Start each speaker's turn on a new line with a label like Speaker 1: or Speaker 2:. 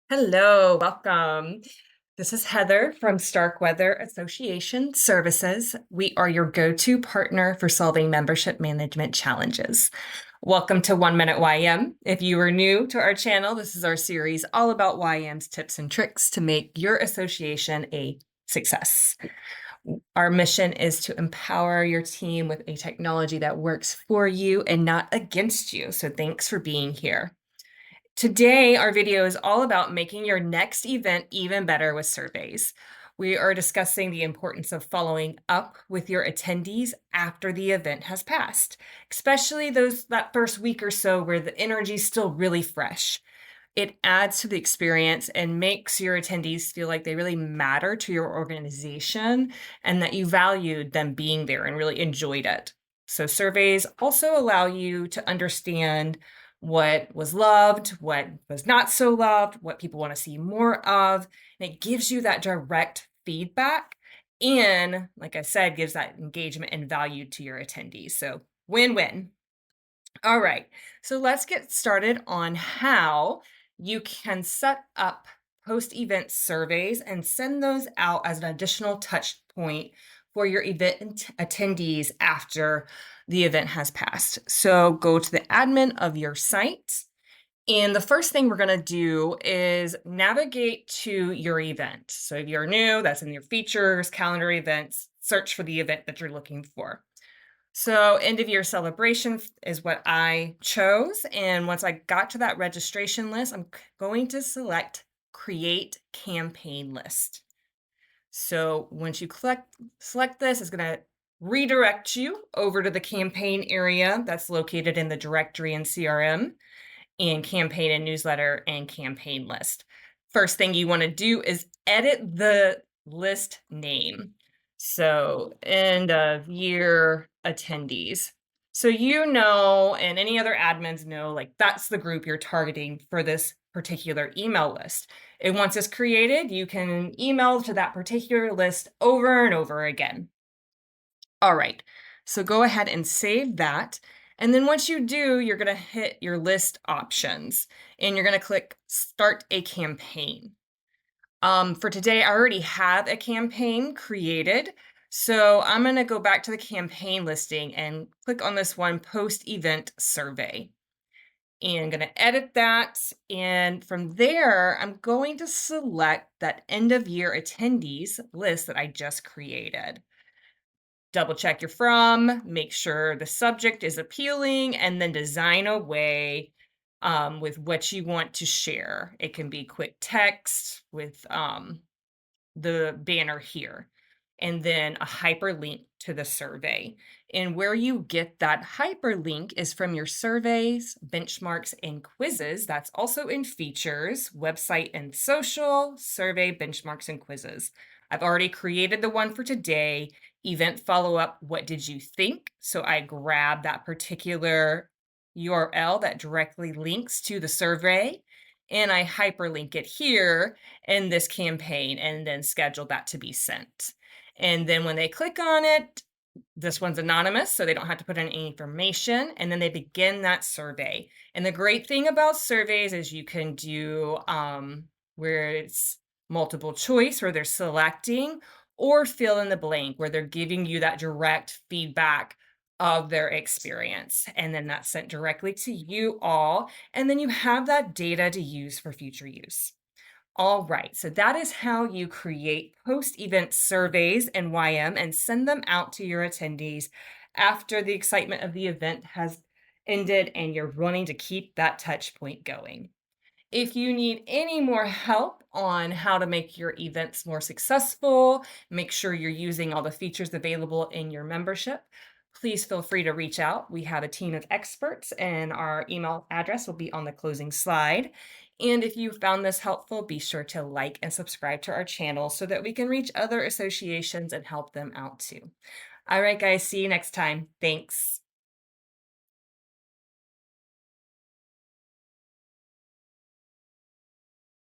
Speaker 1: Hello, welcome. This is Heather from Starkweather Association Services. We are your go-to partner for solving membership management challenges. Welcome to 1 Minute YM. If you are new to our channel, this is our series all about YM's tips and tricks to make your association a success. Our mission is to empower your team with a technology that works for you and not against you. So thanks for being here. Today, our video is all about making your next event even better with surveys. We are discussing the importance of following up with your attendees after the event has passed, especially that first week or so where the energy is still really fresh. It adds to the experience and makes your attendees feel like they really matter to your organization and that you valued them being there and really enjoyed it. So surveys also allow you to understand what was loved, what was not so loved, what people want to see more of. And it gives you that direct feedback and, like I said, gives that engagement and value to your attendees. So win-win. All right, so let's get started on how you can set up post-event surveys and send those out as an additional touch point for your event attendees after the event has passed. So go to the admin of your site. And the first thing we're going to do is navigate to your event. So if you're new, that's in your features, calendar events, search for the event that you're looking for. So end of year celebration is what I chose. And once I got to that registration list, I'm going to select create campaign list. So once you select this, it's going to redirect you over to the campaign area that's located in the directory and CRM and campaign and newsletter and campaign list. First thing you want to do is edit the list name. So end of year attendees. So and any other admins know, like that's the group you're targeting for this particular email list. And once it's created, you can email to that particular list over and over again. All right, so go ahead and save that. And then once you do, you're going to hit your list options and you're going to click start a campaign. For today, I already have a campaign created. So I'm going to go back to the campaign listing and click on this one post-event survey. And I'm going to edit that. And from there, I'm going to select that end of year attendees list that I just created. Double check your from, make sure the subject is appealing, and then design a way with what you want to share. It can be quick text with the banner here, and then a hyperlink to the survey. And where you get that hyperlink is from your surveys, benchmarks, and quizzes. That's also in features, website and social, survey, benchmarks, and quizzes. I've already created the one for today, event follow-up, what did you think? So I grab that particular URL that directly links to the survey, and I hyperlink it here in this campaign and then schedule that to be sent. And then when they click on it, this one's anonymous, so they don't have to put in any information, and then they begin that survey. And the great thing about surveys is you can do where it's multiple choice, where they're selecting, or fill in the blank, where they're giving you that direct feedback of their experience. And then that's sent directly to you all, and then you have that data to use for future use. All right, so that is how you create post-event surveys in YM and send them out to your attendees after the excitement of the event has ended and you're wanting to keep that touch point going. If you need any more help on how to make your events more successful, make sure you're using all the features available in your membership, please feel free to reach out. We have a team of experts, and our email address will be on the closing slide. And if you found this helpful, be sure to like and subscribe to our channel so that we can reach other associations and help them out too. All right, guys, see you next time. Thanks.